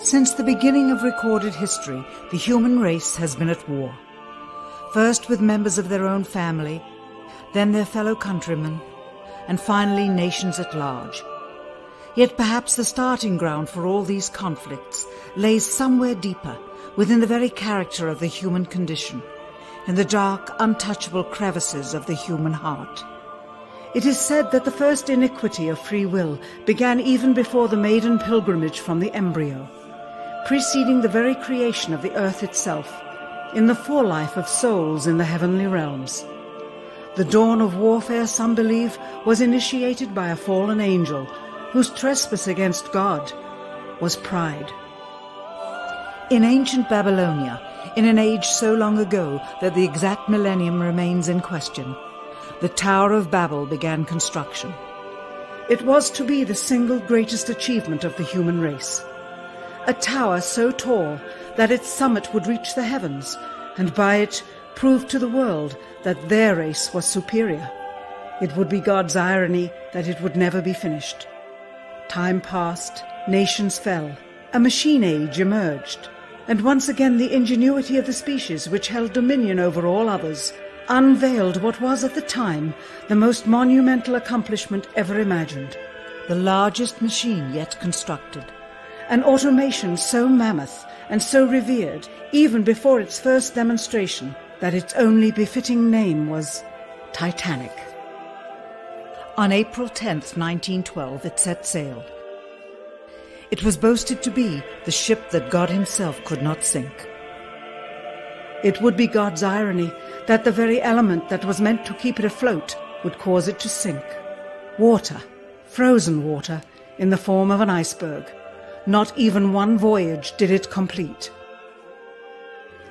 Since the beginning of recorded history, the human race has been at war. First with members of their own family, then their fellow countrymen, and finally nations at large. Yet perhaps the starting ground for all these conflicts lays somewhere deeper, within the very character of the human condition, in the dark, untouchable crevices of the human heart. It is said that the first iniquity of free will began even before the maiden pilgrimage from the embryo, preceding the very creation of the earth itself, in the forelife of souls in the heavenly realms. The dawn of warfare, some believe, was initiated by a fallen angel whose trespass against God was pride. In ancient Babylonia, in an age so long ago that the exact millennium remains in question, the Tower of Babel began construction. It was to be the single greatest achievement of the human race. A tower so tall that its summit would reach the heavens, and by it prove to the world that their race was superior. It would be God's irony that it would never be finished. Time passed, nations fell, a machine age emerged, and once again the ingenuity of the species which held dominion over all others unveiled what was at the time the most monumental accomplishment ever imagined, the largest machine yet constructed. An automation so mammoth and so revered, even before its first demonstration, that its only befitting name was Titanic. On April 10th, 1912, it set sail. It was boasted to be the ship that God himself could not sink. It would be God's irony that the very element that was meant to keep it afloat would cause it to sink. Water, frozen water, in the form of an iceberg. Not even one voyage did it complete.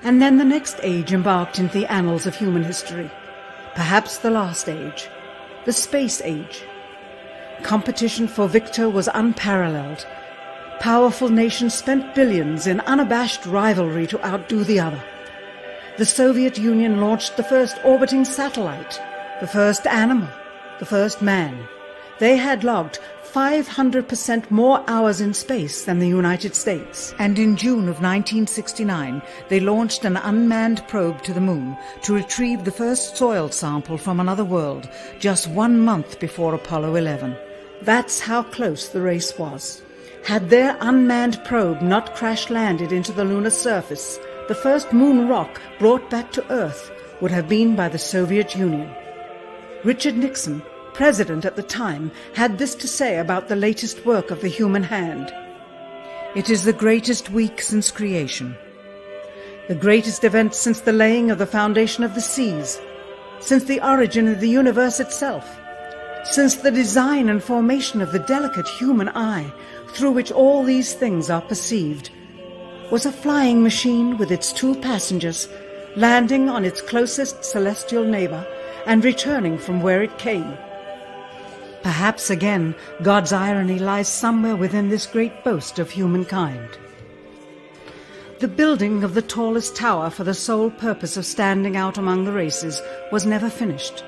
And then the next age embarked into the annals of human history, perhaps the last age, the space age. Competition for victor was unparalleled. Powerful nations spent billions in unabashed rivalry to outdo the other. The Soviet Union launched the first orbiting satellite, the first animal, the first man. They had logged 500% more hours in space than the United States. And in June of 1969, they launched an unmanned probe to the moon to retrieve the first soil sample from another world, just 1 month before Apollo 11. That's how close the race was. Had their unmanned probe not crash-landed into the lunar surface, the first moon rock brought back to Earth would have been by the Soviet Union. Richard Nixon, president at the time, had this to say about the latest work of the human hand. It is the greatest week since creation, the greatest event since the laying of the foundation of the seas, since the origin of the universe itself, since the design and formation of the delicate human eye through which all these things are perceived, was a flying machine with its 2 passengers landing on its closest celestial neighbor and returning from where it came. Perhaps again God's irony lies somewhere within this great boast of humankind. The building of the tallest tower for the sole purpose of standing out among the races was never finished.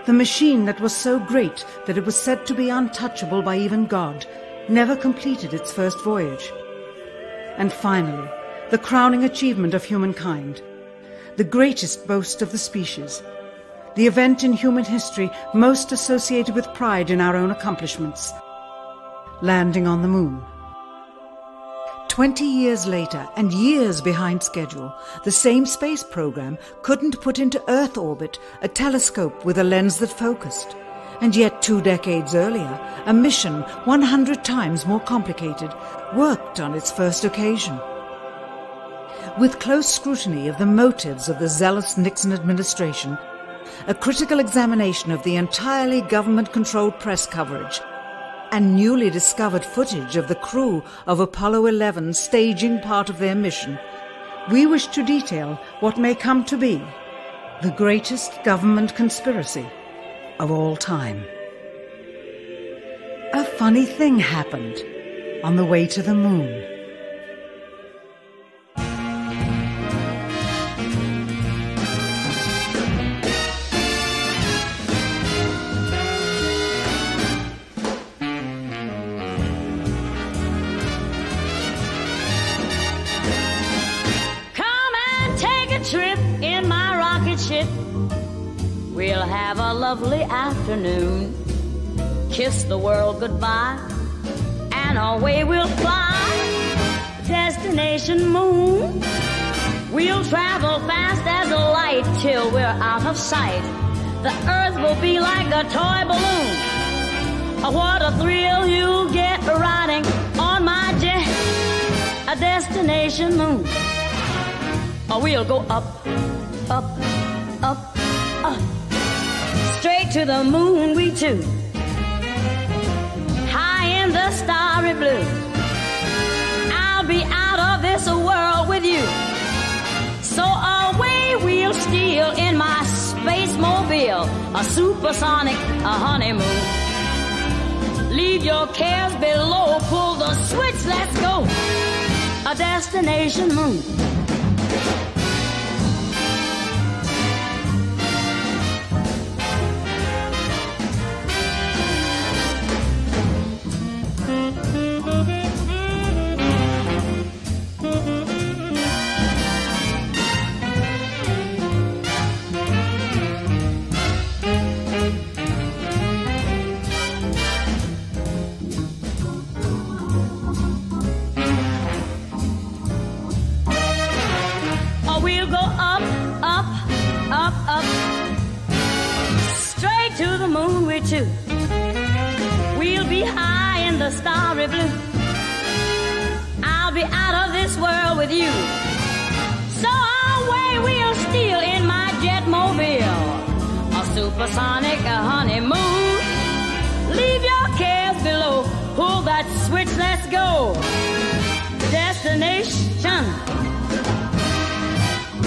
The machine that was so great that it was said to be untouchable by even God never completed its first voyage. And finally, the crowning achievement of humankind, the greatest boast of the species, the event in human history most associated with pride in our own accomplishments, landing on the moon. 20 years later, and years behind schedule, the same space program couldn't put into Earth orbit a telescope with a lens that focused. And yet 2 decades earlier, a mission 100 times more complicated worked on its first occasion. With close scrutiny of the motives of the zealous Nixon administration, a critical examination of the entirely government-controlled press coverage, and newly discovered footage of the crew of Apollo 11 staging part of their mission, we wish to detail what may come to be the greatest government conspiracy of all time. A funny thing happened on the way to the moon. it. We'll have a lovely afternoon, kiss the world goodbye, and away we'll fly. Destination moon. We'll travel fast as a light till we're out of sight. The earth will be like a toy balloon. What a thrill you'll get riding on my jet. A destination moon. We'll go up, up, up, up. Straight to the moon we two. High in the starry blue. I'll be out of this world with you. So away we'll steal in my space mobile, a supersonic, a honeymoon. Leave your cares below, pull the switch, let's go. A destination moon. Too. We'll be high in the starry blue. I'll be out of this world with you. So away we'll steal in my jetmobile, a supersonic, a honeymoon. Leave your cares below, pull that switch, let's go. Destination.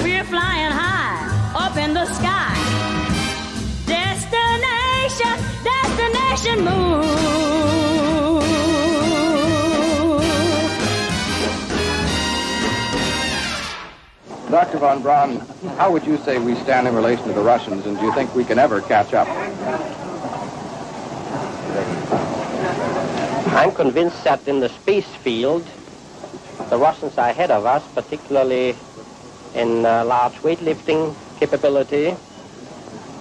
We're flying high up in the sky. Destination moon. Dr. von Braun, how would you say we stand in relation to the Russians, and do you think we can ever catch up? I'm convinced that in the space field, the Russians are ahead of us, particularly in large weightlifting capability.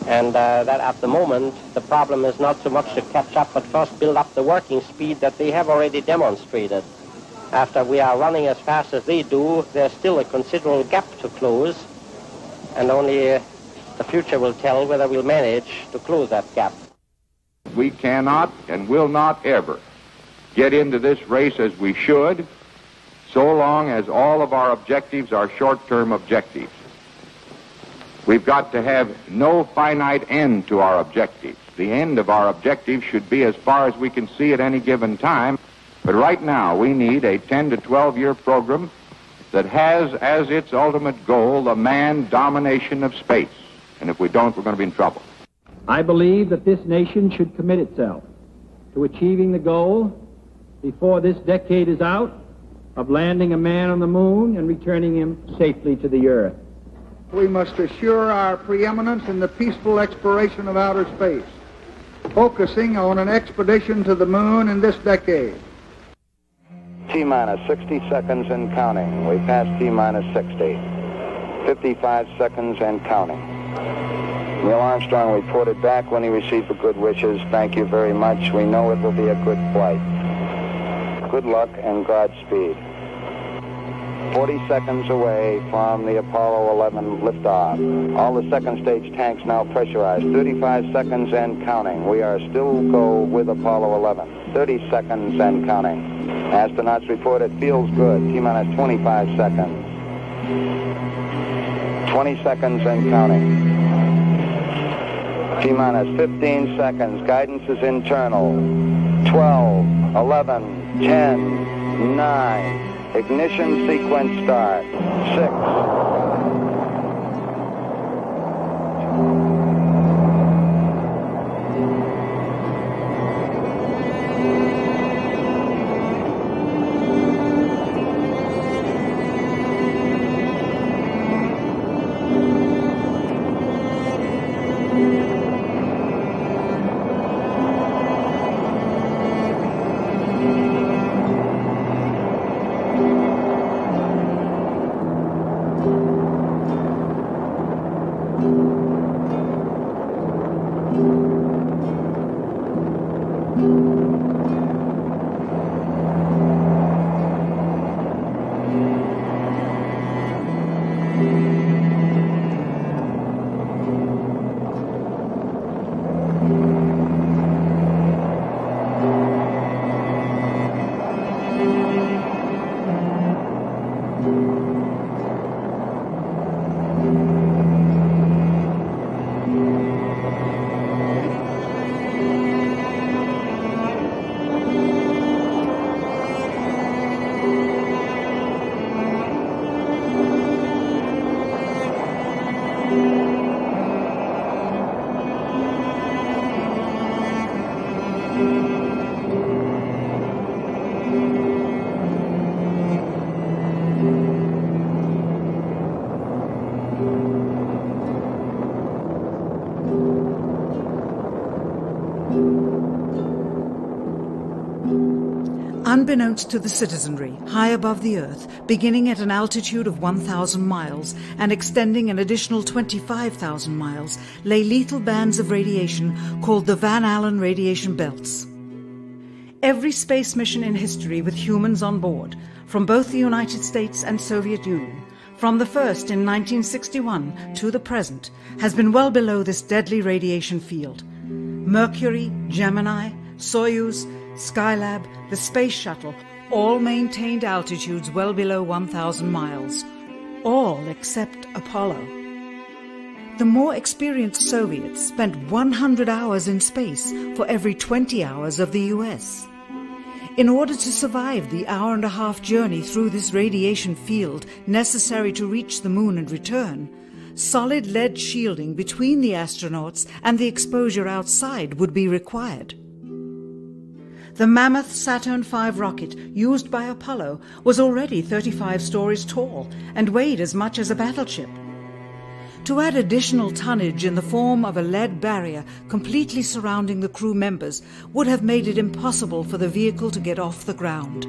And that at the moment, the problem is not so much to catch up, but first build up the working speed that they have already demonstrated. After we are running as fast as they do, there's still a considerable gap to close, and only the future will tell whether we'll manage to close that gap. We cannot and will not ever get into this race as we should, so long as all of our objectives are short-term objectives. We've got to have no finite end to our objectives. The end of our objectives should be as far as we can see at any given time. But right now, we need a 10 to 12-year program that has as its ultimate goal the manned domination of space. And if we don't, we're going to be in trouble. I believe that this nation should commit itself to achieving the goal before this decade is out of landing a man on the moon and returning him safely to the earth. We must assure our preeminence in the peaceful exploration of outer space, focusing on an expedition to the moon in this decade. T-minus 60 seconds and counting. We passed T-minus 60. 55 seconds and counting. Neil Armstrong reported back when he received the good wishes. Thank you very much. We know it will be a good flight. Good luck and Godspeed. 40 seconds away from the Apollo 11 liftoff. All the second stage tanks now pressurized. 35 seconds and counting. We are still go with Apollo 11. 30 seconds and counting. Astronauts report it feels good. T-minus 25 seconds. 20 seconds and counting. T-minus 15 seconds. Guidance is internal. 12, 11, 10, 9. Ignition sequence start. 6. unbeknownst to the citizenry, high above the Earth, beginning at an altitude of 1,000 miles and extending an additional 25,000 miles, lay lethal bands of radiation called the Van Allen radiation belts. Every space mission in history with humans on board, from both the United States and Soviet Union, from the first in 1961 to the present, has been well below this deadly radiation field. Mercury, Gemini, Soyuz, Skylab, the Space Shuttle, all maintained altitudes well below 1,000 miles. All except Apollo. The more experienced Soviets spent 100 hours in space for every 20 hours of the US. In order to survive the hour-and-a-half journey through this radiation field necessary to reach the moon and return, solid lead shielding between the astronauts and the exposure outside would be required. The mammoth Saturn V rocket used by Apollo was already 35 stories tall and weighed as much as a battleship. To add additional tonnage in the form of a lead barrier completely surrounding the crew members would have made it impossible for the vehicle to get off the ground.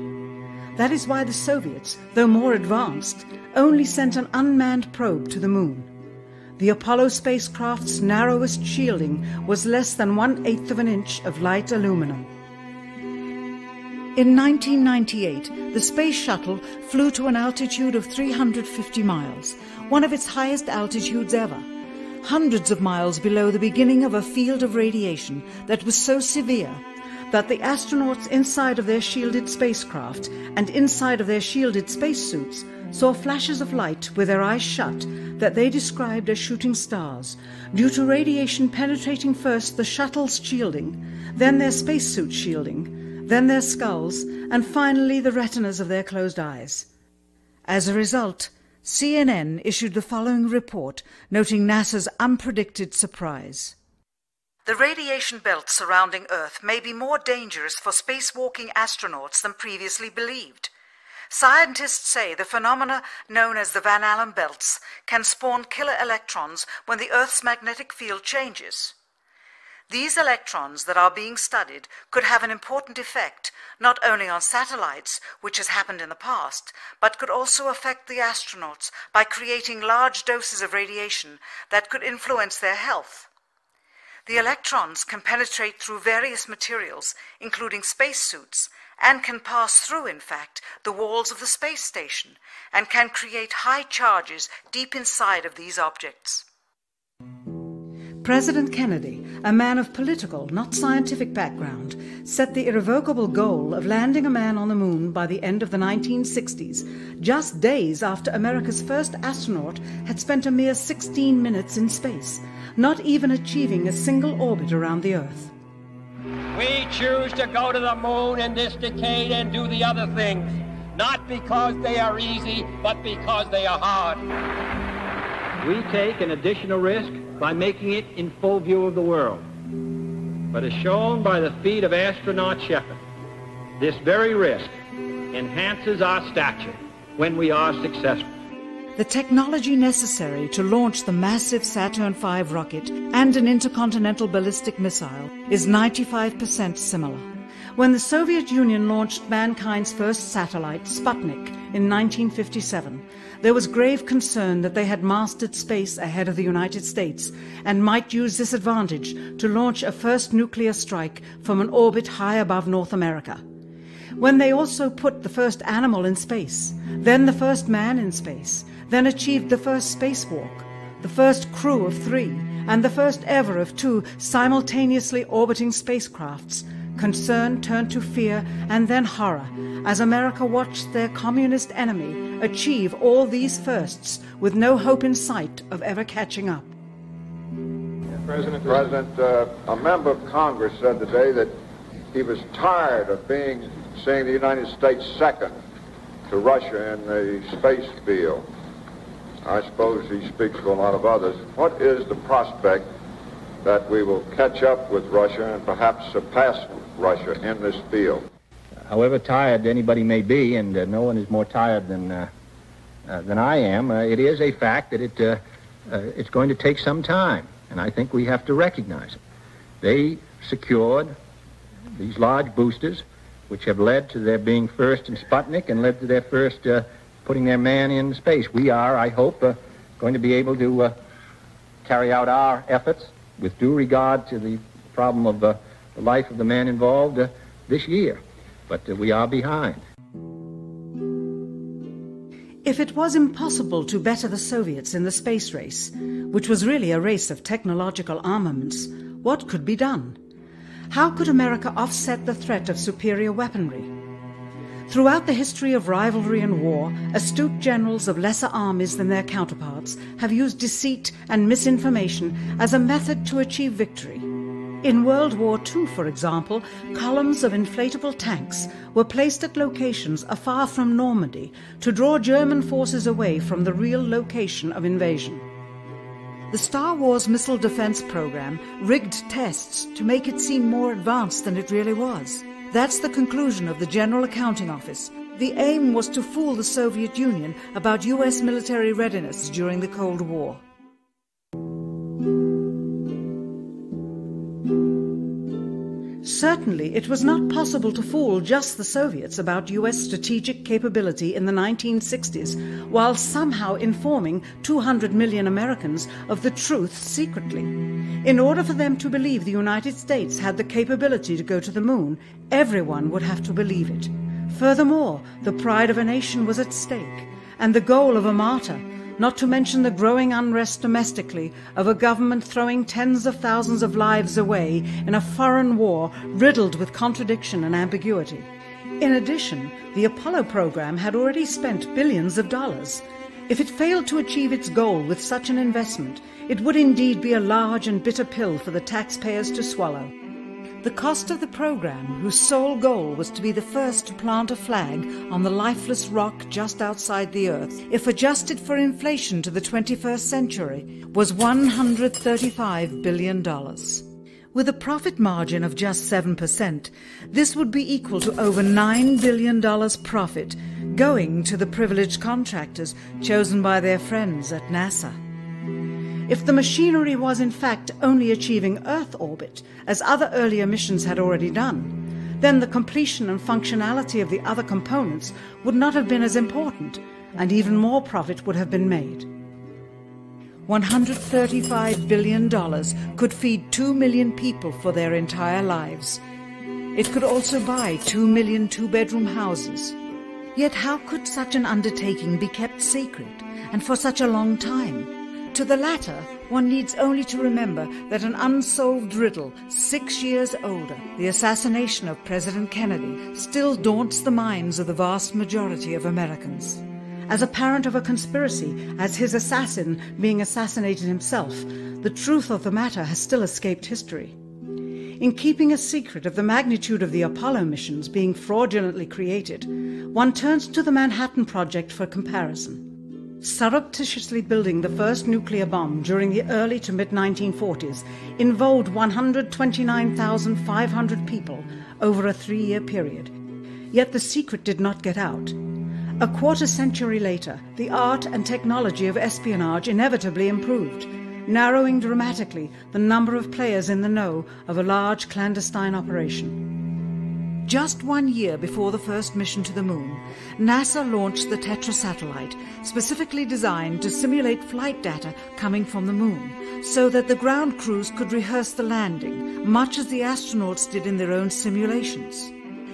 That is why the Soviets, though more advanced, only sent an unmanned probe to the moon. The Apollo spacecraft's narrowest shielding was less than 1/8 of an inch of light aluminum. In 1998, the Space Shuttle flew to an altitude of 350 miles, one of its highest altitudes ever, hundreds of miles below the beginning of a field of radiation that was so severe that the astronauts inside of their shielded spacecraft and inside of their shielded spacesuits saw flashes of light with their eyes shut that they described as shooting stars, due to radiation penetrating first the shuttle's shielding, then their spacesuit shielding, then their skulls, and finally the retinas of their closed eyes. As a result, CNN issued the following report noting NASA's unpredicted surprise. The radiation belt surrounding Earth may be more dangerous for spacewalking astronauts than previously believed. Scientists say the phenomena known as the Van Allen belts can spawn killer electrons when the Earth's magnetic field changes. These electrons that are being studied could have an important effect, not only on satellites, which has happened in the past, but could also affect the astronauts by creating large doses of radiation that could influence their health. The electrons can penetrate through various materials, including spacesuits, and can pass through, in fact, the walls of the space station, and can create high charges deep inside of these objects. President Kennedy, a man of political, not scientific background, set the irrevocable goal of landing a man on the moon by the end of the 1960s, just days after America's first astronaut had spent a mere 16 minutes in space, not even achieving a single orbit around the Earth. We choose to go to the moon in this decade and do the other things, not because they are easy, but because they are hard. We take an additional risk by making it in full view of the world. But as shown by the feat of astronaut Shepard, this very risk enhances our stature when we are successful. The technology necessary to launch the massive Saturn V rocket and an intercontinental ballistic missile is 95% similar. When the Soviet Union launched mankind's first satellite, Sputnik, in 1957, there was grave concern that they had mastered space ahead of the United States and might use this advantage to launch a first nuclear strike from an orbit high above North America. When they also put the first animal in space, then the first man in space, then achieved the first spacewalk, the first crew of 3, and the first ever of 2 simultaneously orbiting spacecrafts, concern turned to fear and then horror as America watched their communist enemy achieve all these firsts with no hope in sight of ever catching up. President, a member of Congress said today that he was tired of seeing the United States second to Russia in the space field. I suppose he speaks for a lot of others. What is the prospect that we will catch up with Russia and perhaps surpass Russia in this field? However tired anybody may be, and no one is more tired than I am, it is a fact that it's going to take some time, and I think we have to recognize it. They secured these large boosters which have led to their being first in Sputnik and led to their first putting their man in space. We are, I hope, going to be able to carry out our efforts with due regard to the problem of the life of the man involved this year. But we are behind. If it was impossible to better the Soviets in the space race, which was really a race of technological armaments, what could be done? How could America offset the threat of superior weaponry? Throughout the history of rivalry and war, astute generals of lesser armies than their counterparts have used deceit and misinformation as a method to achieve victory. In World War II, for example, columns of inflatable tanks were placed at locations afar from Normandy to draw German forces away from the real location of invasion. The Star Wars missile defense program rigged tests to make it seem more advanced than it really was. That's the conclusion of the General Accounting Office. The aim was to fool the Soviet Union about U.S. military readiness during the Cold War. Certainly, it was not possible to fool just the Soviets about U.S. strategic capability in the 1960s, while somehow informing 200 million Americans of the truth secretly. In order for them to believe the United States had the capability to go to the moon, everyone would have to believe it. Furthermore, the pride of a nation was at stake, and the goal of a martyr, not to mention the growing unrest domestically of a government throwing tens of thousands of lives away in a foreign war riddled with contradiction and ambiguity. In addition, the Apollo program had already spent billions of dollars. If it failed to achieve its goal with such an investment, it would indeed be a large and bitter pill for the taxpayers to swallow. The cost of the program, whose sole goal was to be the first to plant a flag on the lifeless rock just outside the Earth, if adjusted for inflation to the 21st century, was $135 billion. With a profit margin of just 7%, this would be equal to over $9 billion profit going to the privileged contractors chosen by their friends at NASA. If the machinery was in fact only achieving Earth orbit, as other earlier missions had already done, then the completion and functionality of the other components would not have been as important, and even more profit would have been made. $135 billion could feed 2 million people for their entire lives. It could also buy 2 million two-bedroom houses. Yet how could such an undertaking be kept secret, and for such a long time? To the latter, one needs only to remember that an unsolved riddle 6 years older, the assassination of President Kennedy, still daunts the minds of the vast majority of Americans. As a parent of a conspiracy, as his assassin being assassinated himself, the truth of the matter has still escaped history. In keeping a secret of the magnitude of the Apollo missions being fraudulently created, one turns to the Manhattan Project for comparison. Surreptitiously building the first nuclear bomb during the early to mid-1940s involved 129,500 people over a 3-year period. Yet the secret did not get out. A quarter century later, the art and technology of espionage inevitably improved, narrowing dramatically the number of players in the know of a large clandestine operation. Just 1 year before the first mission to the moon, NASA launched the Tetra satellite, specifically designed to simulate flight data coming from the moon, so that the ground crews could rehearse the landing, much as the astronauts did in their own simulations.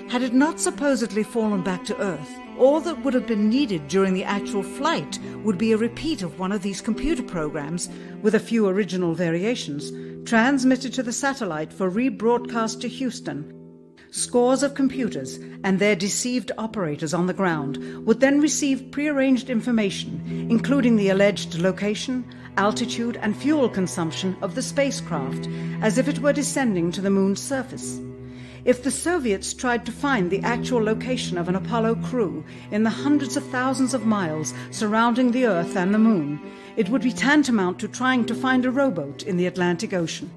Had it not supposedly fallen back to Earth, all that would have been needed during the actual flight would be a repeat of one of these computer programs, with a few original variations, transmitted to the satellite for rebroadcast to Houston. Scores of computers and their deceived operators on the ground would then receive prearranged information, including the alleged location, altitude and fuel consumption of the spacecraft, as if it were descending to the moon's surface. If the Soviets tried to find the actual location of an Apollo crew in the hundreds of thousands of miles surrounding the Earth and the moon, it would be tantamount to trying to find a rowboat in the Atlantic Ocean.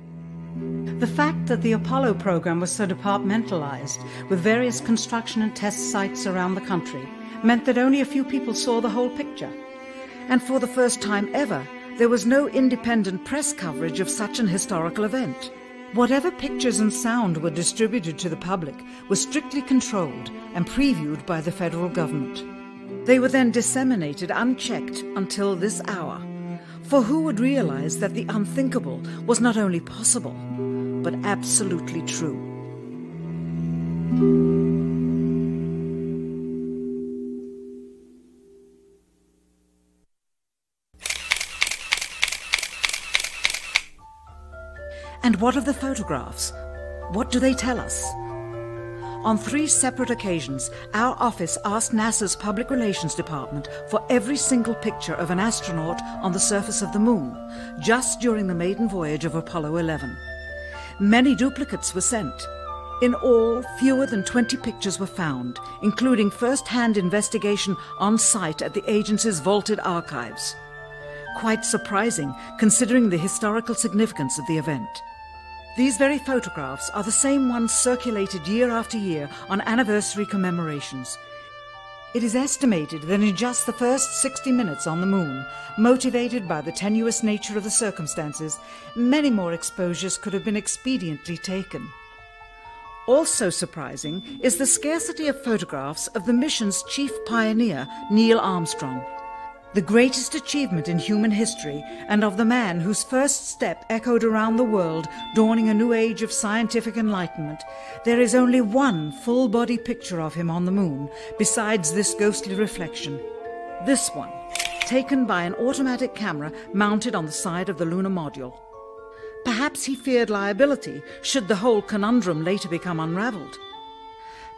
The fact that the Apollo program was so departmentalized, with various construction and test sites around the country, meant that only a few people saw the whole picture. And for the first time ever, there was no independent press coverage of such an historical event. Whatever pictures and sound were distributed to the public were strictly controlled and previewed by the federal government. They were then disseminated unchecked until this hour. For who would realize that the unthinkable was not only possible, but absolutely true? And what of the photographs? What do they tell us? On 3 separate occasions, our office asked NASA's Public Relations Department for every single picture of an astronaut on the surface of the Moon, just during the maiden voyage of Apollo 11. Many duplicates were sent. In all, fewer than 20 pictures were found, including first-hand investigation on site at the agency's vaulted archives. Quite surprising, considering the historical significance of the event. These very photographs are the same ones circulated year after year on anniversary commemorations. It is estimated that in just the first 60 minutes on the Moon, motivated by the tenuous nature of the circumstances, many more exposures could have been expediently taken. Also surprising is the scarcity of photographs of the mission's chief pioneer, Neil Armstrong. The greatest achievement in human history, and of the man whose first step echoed around the world, dawning a new age of scientific enlightenment, there is only one full-body picture of him on the Moon, besides this ghostly reflection. This one, taken by an automatic camera mounted on the side of the lunar module. Perhaps he feared liability should the whole conundrum later become unraveled.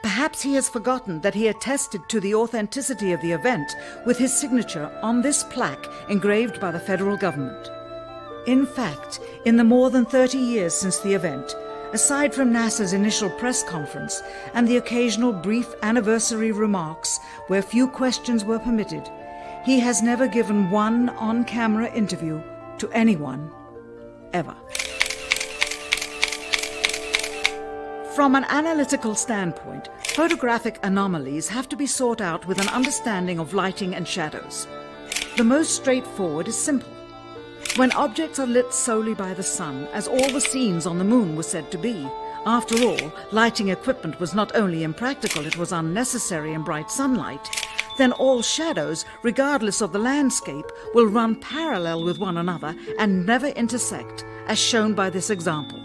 Perhaps he has forgotten that he attested to the authenticity of the event with his signature on this plaque engraved by the federal government. In fact, in the more than 30 years since the event, aside from NASA's initial press conference and the occasional brief anniversary remarks where few questions were permitted, he has never given one on-camera interview to anyone, ever. From an analytical standpoint, photographic anomalies have to be sought out with an understanding of lighting and shadows. The most straightforward is simple. When objects are lit solely by the sun, as all the scenes on the Moon were said to be, after all, lighting equipment was not only impractical, it was unnecessary in bright sunlight, then all shadows, regardless of the landscape, will run parallel with one another and never intersect, as shown by this example.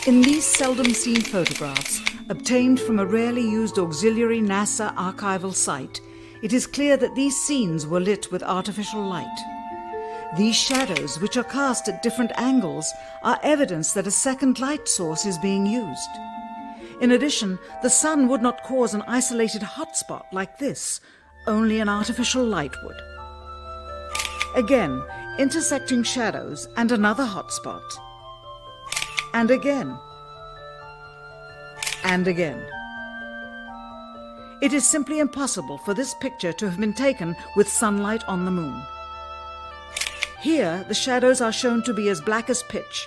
In these seldom-seen photographs, obtained from a rarely used auxiliary NASA archival site, it is clear that these scenes were lit with artificial light. These shadows, which are cast at different angles, are evidence that a second light source is being used. In addition, the sun would not cause an isolated hotspot like this, only an artificial light would. Again, intersecting shadows and another hotspot. And again. And again. It is simply impossible for this picture to have been taken with sunlight on the Moon. Here, the shadows are shown to be as black as pitch.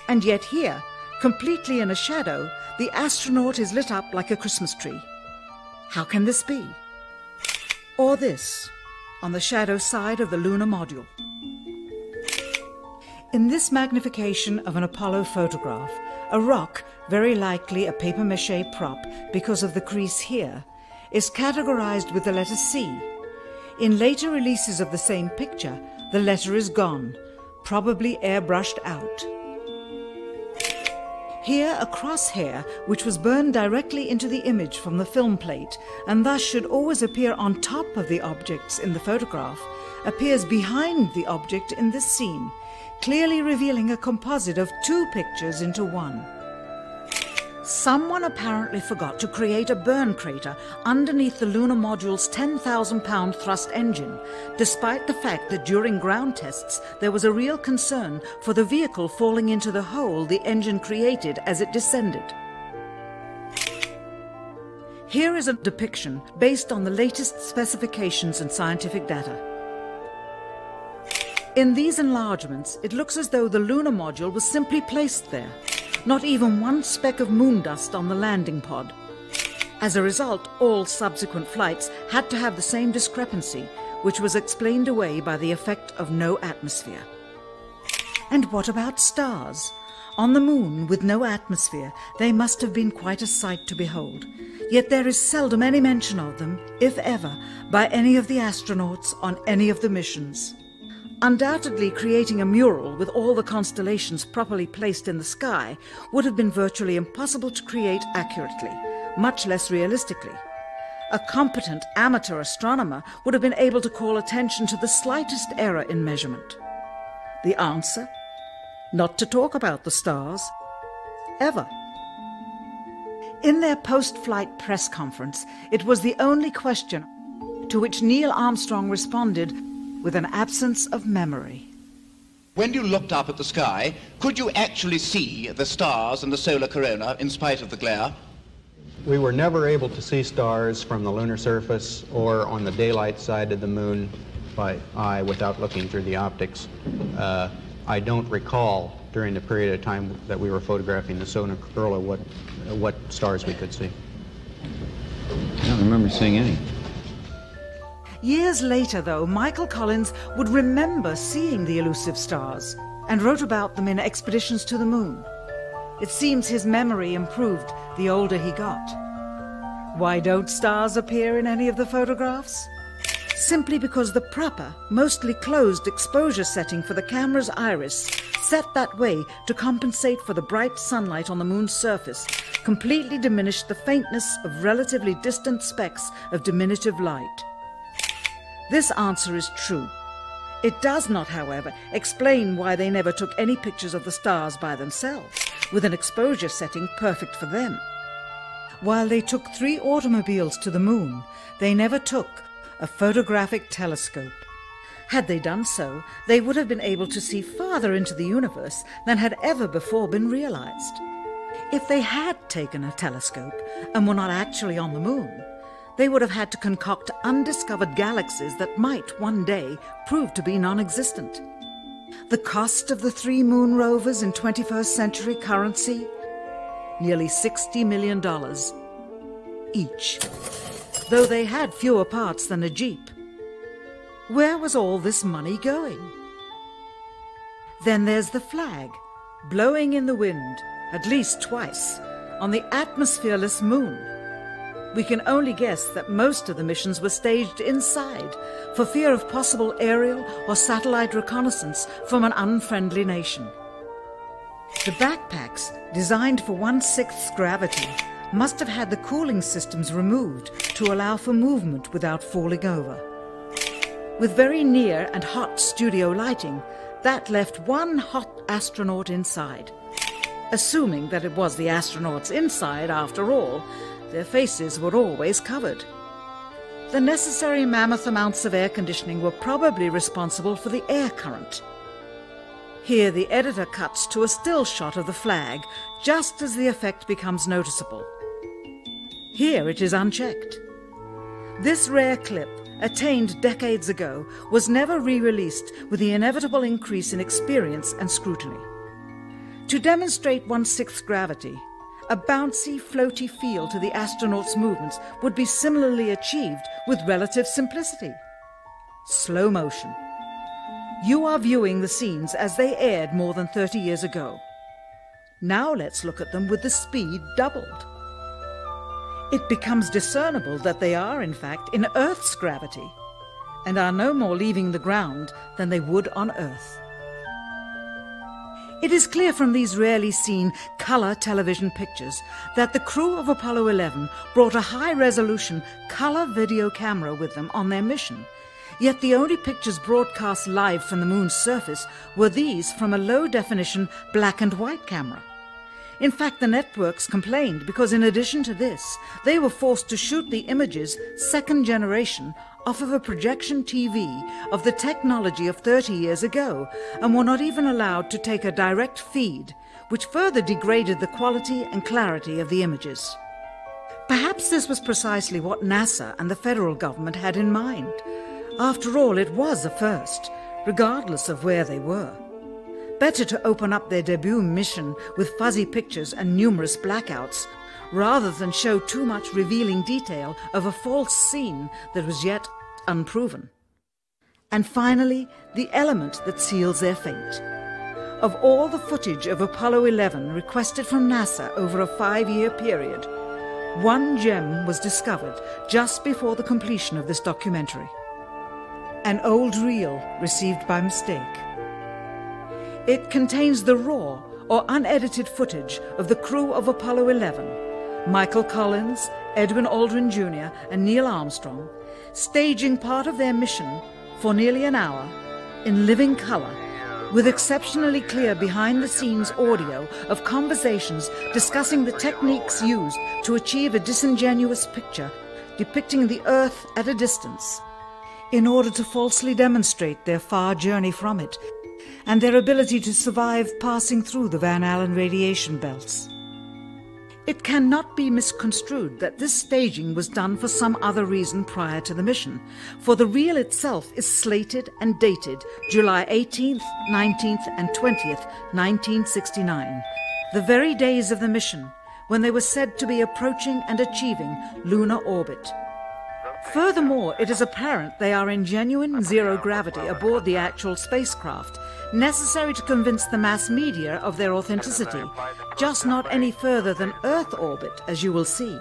And yet here, completely in a shadow, the astronaut is lit up like a Christmas tree. How can this be? Or this, on the shadow side of the lunar module. In this magnification of an Apollo photograph, a rock, very likely a papier-mâché prop because of the crease here, is categorized with the letter C. In later releases of the same picture, the letter is gone, probably airbrushed out. Here a crosshair, which was burned directly into the image from the film plate and thus should always appear on top of the objects in the photograph, appears behind the object in this scene, clearly revealing a composite of 2 pictures into one. Someone apparently forgot to create a burn crater underneath the lunar module's 10,000-pound thrust engine, despite the fact that during ground tests there was a real concern for the vehicle falling into the hole the engine created as it descended. Here is a depiction based on the latest specifications and scientific data. In these enlargements, it looks as though the lunar module was simply placed there. Not even one speck of moon dust on the landing pod. As a result, all subsequent flights had to have the same discrepancy, which was explained away by the effect of no atmosphere. And what about stars? On the moon, with no atmosphere, they must have been quite a sight to behold. Yet there is seldom any mention of them, if ever, by any of the astronauts on any of the missions. Undoubtedly, creating a mural with all the constellations properly placed in the sky would have been virtually impossible to create accurately, much less realistically. A competent amateur astronomer would have been able to call attention to the slightest error in measurement. The answer? Not to talk about the stars. Ever. In their post-flight press conference, it was the only question to which Neil Armstrong responded with an absence of memory. When you looked up at the sky, could you actually see the stars and the solar corona in spite of the glare? We were never able to see stars from the lunar surface or on the daylight side of the moon by eye without looking through the optics. I don't recall during the period of time that we were photographing the solar corona what stars we could see. I don't remember seeing any. Years later, though, Michael Collins would remember seeing the elusive stars and wrote about them in Expeditions to the Moon. It seems his memory improved the older he got. Why don't stars appear in any of the photographs? Simply because the proper, mostly closed exposure setting for the camera's iris, set that way to compensate for the bright sunlight on the moon's surface, completely diminished the faintness of relatively distant specks of diminutive light. This answer is true. It does not, however, explain why they never took any pictures of the stars by themselves, with an exposure setting perfect for them. While they took 3 automobiles to the moon, they never took a photographic telescope. Had they done so, they would have been able to see farther into the universe than had ever before been realized. If they had taken a telescope and were not actually on the moon, they would have had to concoct undiscovered galaxies that might one day prove to be non-existent. The cost of the 3 moon rovers in 21st century currency? Nearly $60 million each, though they had fewer parts than a Jeep. Where was all this money going? Then there's the flag, blowing in the wind, at least twice, on the atmosphereless moon. We can only guess that most of the missions were staged inside for fear of possible aerial or satellite reconnaissance from an unfriendly nation. The backpacks, designed for 1/6 gravity, must have had the cooling systems removed to allow for movement without falling over. With very near and hot studio lighting, that left one hot astronaut inside. Assuming that it was the astronauts inside, after all, their faces were always covered. The necessary mammoth amounts of air conditioning were probably responsible for the air current. Here the editor cuts to a still shot of the flag, just as the effect becomes noticeable. Here it is unchecked. This rare clip, attained decades ago, was never re-released with the inevitable increase in experience and scrutiny. To demonstrate 1/6 gravity, a bouncy, floaty feel to the astronauts' movements would be similarly achieved with relative simplicity. Slow motion. You are viewing the scenes as they aired more than 30 years ago. Now let's look at them with the speed doubled. It becomes discernible that they are, in fact, in Earth's gravity, and are no more leaving the ground than they would on Earth. It is clear from these rarely seen color television pictures that the crew of Apollo 11 brought a high-resolution color video camera with them on their mission, yet the only pictures broadcast live from the moon's surface were these from a low-definition black and white camera. In fact, the networks complained because in addition to this, they were forced to shoot the images, second generation, off of a projection TV of the technology of 30 years ago, and were not even allowed to take a direct feed, which further degraded the quality and clarity of the images. Perhaps this was precisely what NASA and the federal government had in mind. After all, it was a first, regardless of where they were. Better to open up their debut mission with fuzzy pictures and numerous blackouts, rather than show too much revealing detail of a false scene that was yet unproven. And finally, the element that seals their fate. Of all the footage of Apollo 11 requested from NASA over a 5-year period, one gem was discovered just before the completion of this documentary. An old reel received by mistake. It contains the raw or unedited footage of the crew of Apollo 11, Michael Collins, Edwin Aldrin Jr. and Neil Armstrong, staging part of their mission for nearly an hour in living color, with exceptionally clear behind-the-scenes audio of conversations discussing the techniques used to achieve a disingenuous picture depicting the Earth at a distance, in order to falsely demonstrate their far journey from it and their ability to survive passing through the Van Allen radiation belts. It cannot be misconstrued that this staging was done for some other reason prior to the mission, for the reel itself is slated and dated July 18th, 19th and 20th, 1969, the very days of the mission when they were said to be approaching and achieving lunar orbit. Furthermore, it is apparent they are in genuine zero gravity aboard the actual spacecraft, necessary to convince the mass media of their authenticity, just not any further than Earth orbit, as you will see.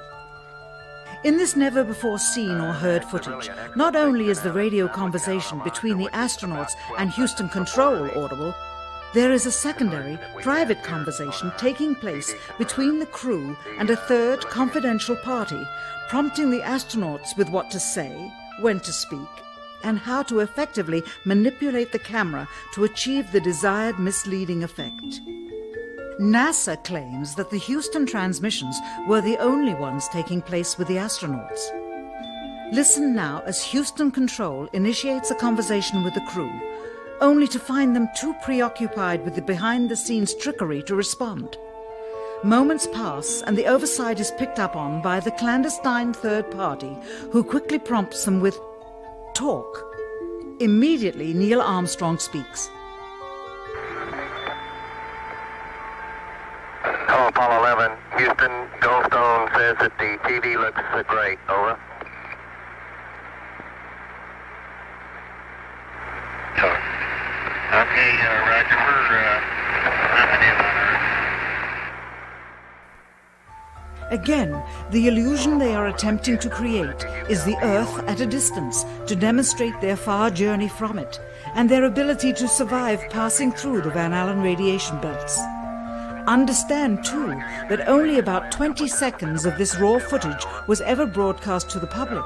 In this never-before-seen or heard footage, not only is the radio conversation between the astronauts and Houston Control audible, there is a secondary, private conversation taking place between the crew and a third confidential party, prompting the astronauts with what to say, when to speak, and how to effectively manipulate the camera to achieve the desired misleading effect. NASA claims that the Houston transmissions were the only ones taking place with the astronauts. Listen now as Houston Control initiates a conversation with the crew, only to find them too preoccupied with the behind-the-scenes trickery to respond. Moments pass and the oversight is picked up on by the clandestine third party, who quickly prompts them with talk. Immediately, Neil Armstrong speaks. Hello, Apollo 11. Houston, Goldstone says that the TV looks great. Over. Okay, Roger. We're wrapping in on Earth. Again, the illusion they are attempting to create is the Earth at a distance to demonstrate their far journey from it and their ability to survive passing through the Van Allen radiation belts. Understand, too, that only about 20 seconds of this raw footage was ever broadcast to the public,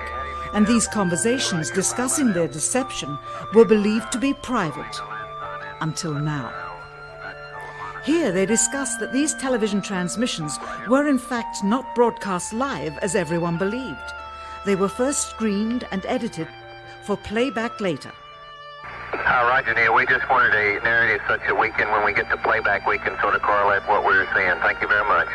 and these conversations discussing their deception were believed to be private, until now. Here they discuss that these television transmissions were in fact not broadcast live as everyone believed. They were first screened and edited for playback later. Roger, Neil, we just wanted a narrative such that we can, when we get to playback, we can sort of correlate what we're seeing. Thank you very much.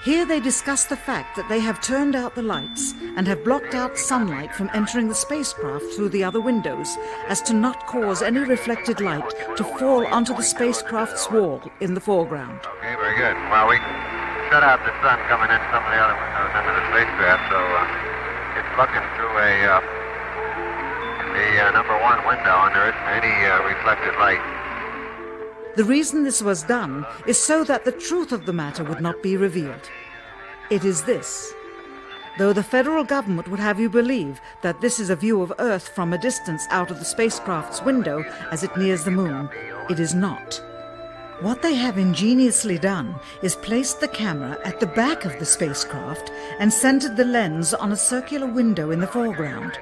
Here they discuss the fact that they have turned out the lights and have blocked out sunlight from entering the spacecraft through the other windows, as to not cause any reflected light to fall onto the spacecraft's wall in the foreground. Okay, very good. Well, we shut out the sun coming in some of the other windows into the spacecraft, so it's looking through the number one window, and there isn't any reflected light. The reason this was done is so that the truth of the matter would not be revealed. It is this. Though the federal government would have you believe that this is a view of Earth from a distance out of the spacecraft's window as it nears the moon, it is not. What they have ingeniously done is placed the camera at the back of the spacecraft and centered the lens on a circular window in the foreground,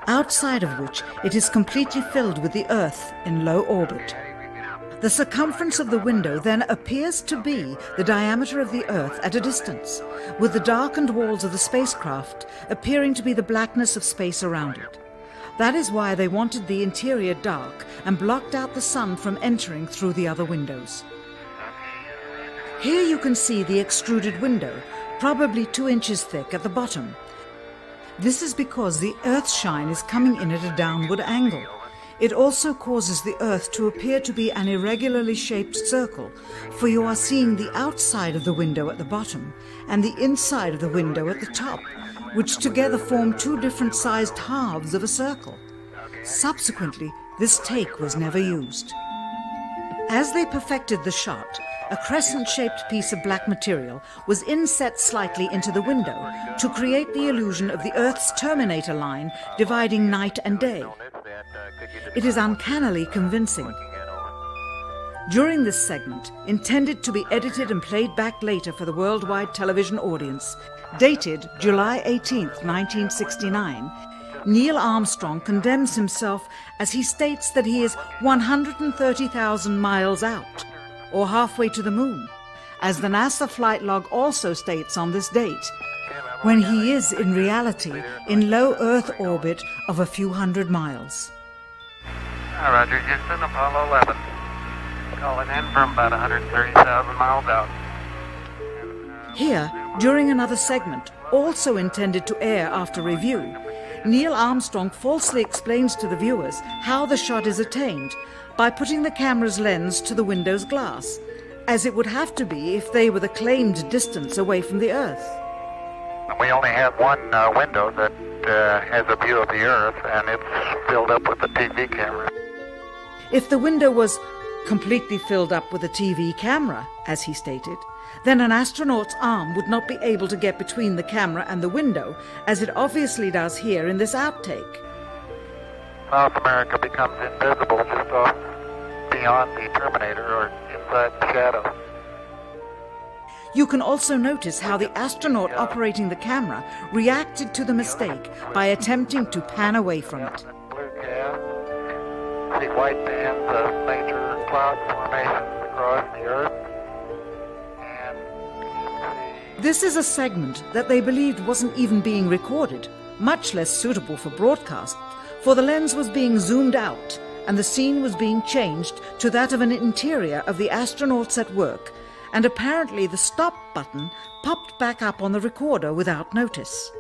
outside of which it is completely filled with the Earth in low orbit. The circumference of the window then appears to be the diameter of the Earth at a distance, with the darkened walls of the spacecraft appearing to be the blackness of space around it. That is why they wanted the interior dark and blocked out the sun from entering through the other windows. Here you can see the extruded window, probably 2 inches thick at the bottom. This is because the Earth's shine is coming in at a downward angle. It also causes the Earth to appear to be an irregularly shaped circle, for you are seeing the outside of the window at the bottom and the inside of the window at the top, which together form 2 different sized halves of a circle. Subsequently, this take was never used. As they perfected the shot, a crescent-shaped piece of black material was inset slightly into the window to create the illusion of the Earth's terminator line dividing night and day. It is uncannily convincing. During this segment, intended to be edited and played back later for the worldwide television audience, dated July 18th, 1969, Neil Armstrong condemns himself as he states that he is 130,000 miles out, or halfway to the moon, as the NASA flight log also states on this date, when he is in reality in low Earth orbit of a few hundred miles. Roger, Houston, Apollo 11. Calling in from about 130,000 miles out. Here, during another segment, also intended to air after review, Neil Armstrong falsely explains to the viewers how the shot is attained by putting the camera's lens to the window's glass, as it would have to be if they were the claimed distance away from the Earth. We only have one window that has a view of the Earth, and it's filled up with the TV camera. If the window was completely filled up with a TV camera, as he stated, then an astronaut's arm would not be able to get between the camera and the window, as it obviously does here in this outtake. South America becomes invisible just off beyond the Terminator or inside the shadow. You can also notice how the astronaut operating the camera reacted to the mistake by attempting to pan away from it. Blue cast. See white bands of major cloud formations across the Earth. This is a segment that they believed wasn't even being recorded, much less suitable for broadcast, for the lens was being zoomed out and the scene was being changed to that of an interior of the astronauts at work, and apparently the stop button popped back up on the recorder without notice.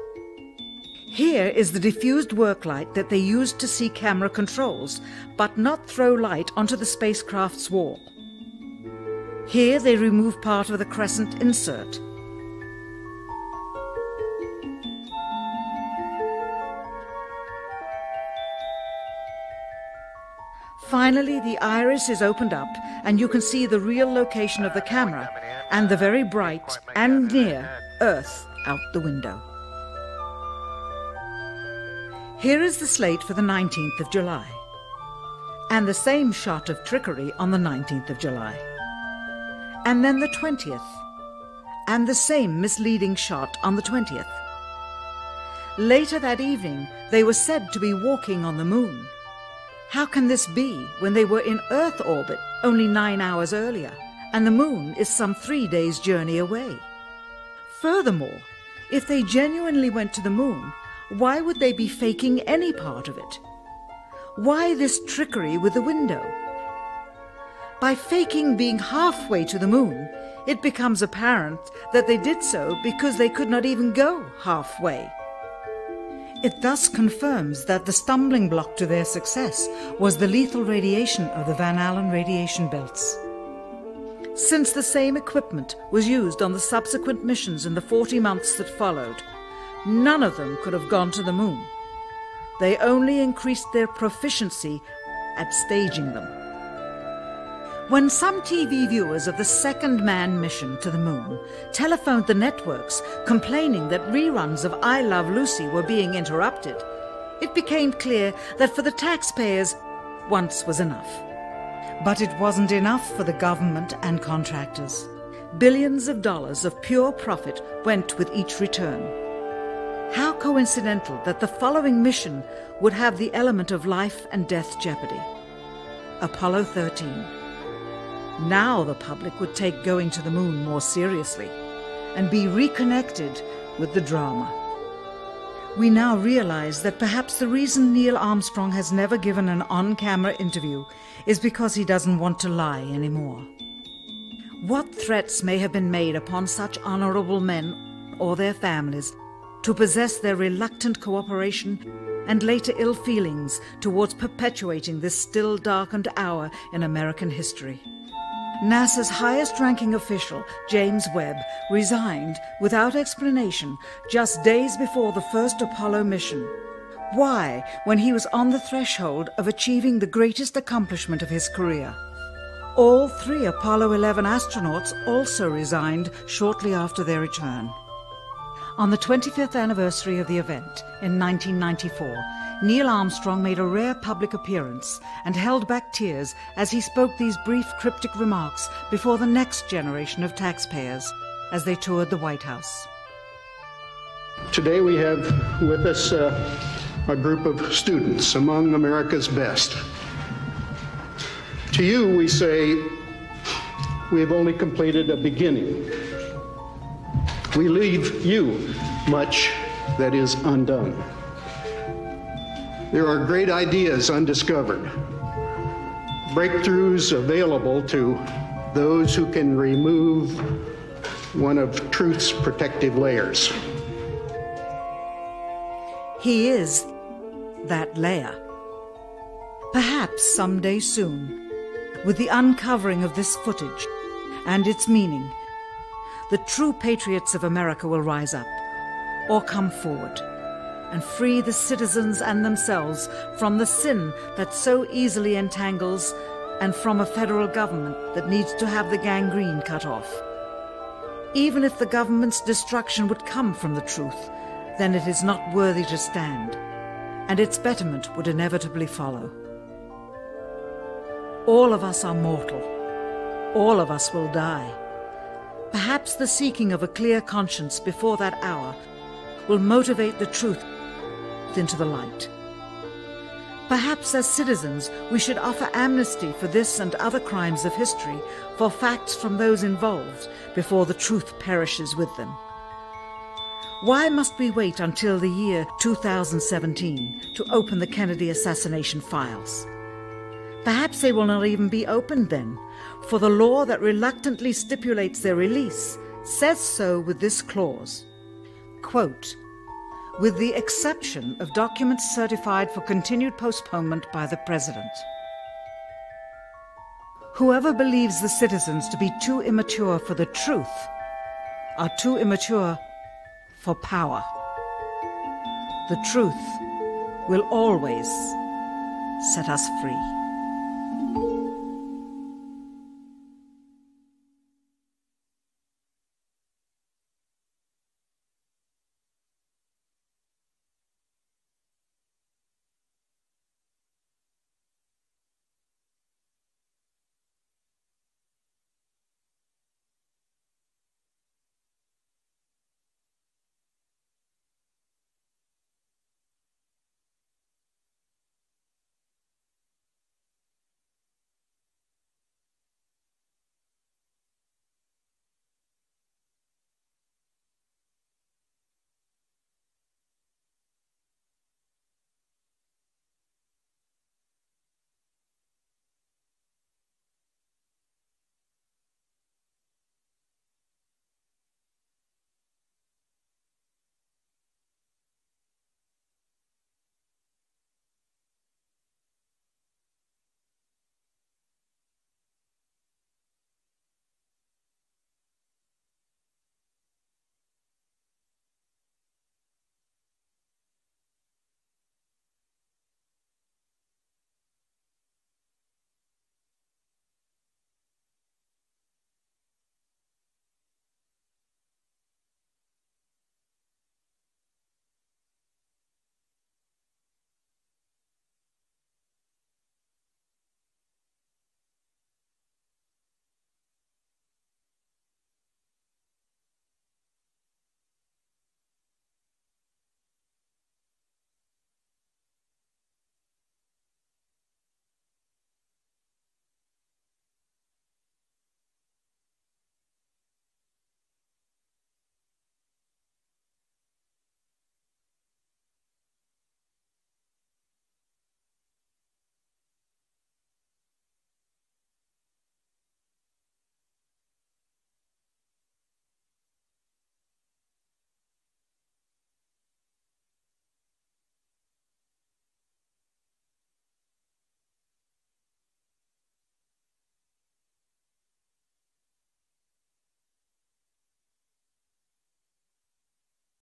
Here is the diffused work light that they used to see camera controls, but not throw light onto the spacecraft's wall. Here they remove part of the crescent insert. Finally, the iris is opened up and you can see the real location of the camera and the very bright and near Earth out the window. Here is the slate for the 19th of July, and the same shot of trickery on the 19th of July, and then the 20th, and the same misleading shot on the 20th. Later that evening, they were said to be walking on the moon. How can this be when they were in Earth orbit only 9 hours earlier, and the moon is some 3 days' journey away? Furthermore, if they genuinely went to the moon, why would they be faking any part of it? Why this trickery with the window? By faking being halfway to the moon, it becomes apparent that they did so because they could not even go halfway. It thus confirms that the stumbling block to their success was the lethal radiation of the Van Allen radiation belts. Since the same equipment was used on the subsequent missions in the 40 months that followed, none of them could have gone to the moon. They only increased their proficiency at staging them. When some TV viewers of the second manned mission to the moon telephoned the networks complaining that reruns of I Love Lucy were being interrupted, it became clear that for the taxpayers, once was enough. But it wasn't enough for the government and contractors. Billions of dollars of pure profit went with each return. How coincidental that the following mission would have the element of life and death jeopardy. Apollo 13. Now the public would take going to the moon more seriously and be reconnected with the drama. We now realize that perhaps the reason Neil Armstrong has never given an on-camera interview is because he doesn't want to lie anymore. What threats may have been made upon such honorable men or their families to possess their reluctant cooperation and later ill feelings towards perpetuating this still darkened hour in American history. NASA's highest-ranking official, James Webb, resigned without explanation just days before the first Apollo mission. Why, when he was on the threshold of achieving the greatest accomplishment of his career? All 3 Apollo 11 astronauts also resigned shortly after their return. On the 25th anniversary of the event in 1994, Neil Armstrong made a rare public appearance and held back tears as he spoke these brief cryptic remarks before the next generation of taxpayers as they toured the White House. Today we have with us a group of students among America's best. To you we say, we have only completed a beginning. We leave you much that is undone. There are great ideas undiscovered, breakthroughs available to those who can remove one of truth's protective layers. He is that layer. Perhaps someday soon, with the uncovering of this footage and its meaning, the true patriots of America will rise up or come forward and free the citizens and themselves from the sin that so easily entangles and from a federal government that needs to have the gangrene cut off. Even if the government's destruction would come from the truth, then it is not worthy to stand, and its betterment would inevitably follow. All of us are mortal. All of us will die. Perhaps the seeking of a clear conscience before that hour will motivate the truth into the light. Perhaps as citizens we should offer amnesty for this and other crimes of history, for facts from those involved, before the truth perishes with them. Why must we wait until the year 2017 to open the Kennedy assassination files? Perhaps they will not even be opened then, for the law that reluctantly stipulates their release says so with this clause, quote, with the exception of documents certified for continued postponement by the President. Whoever believes the citizens to be too immature for the truth are too immature for power. The truth will always set us free.